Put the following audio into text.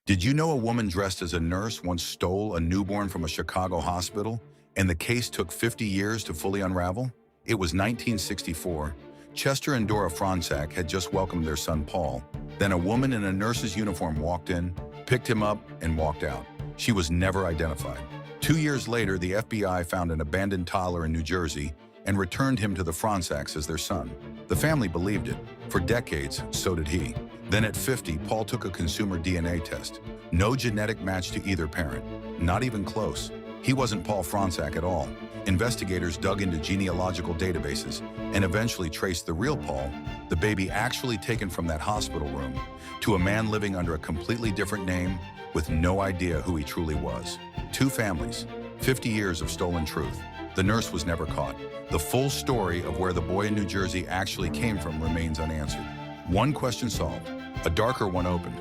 Did you know a woman dressed as a nurse once stole a newborn from a Chicago hospital, and the case took 50 years to fully unravel? It was 1964. Chester and Dora Franczak had just welcomed their son Paul. Then a woman in a nurse's uniform walked in, picked him up, and walked out. She was never identified. 2 years later, the FBI found an abandoned toddler in New Jersey and returned him to the Franczaks as their son. The family believed it. For decades, so did he. Then at 50, Paul took a consumer DNA test. No genetic match to either parent. Not even close. He wasn't Paul Franczak at all. Investigators dug into genealogical databases and eventually traced the real Paul, the baby actually taken from that hospital room, to a man living under a completely different name with no idea who he truly was. 2 families, 50 years of stolen truth. The nurse was never caught. The full story of where the boy in New Jersey actually came from remains unanswered. One question solved, a darker one opened.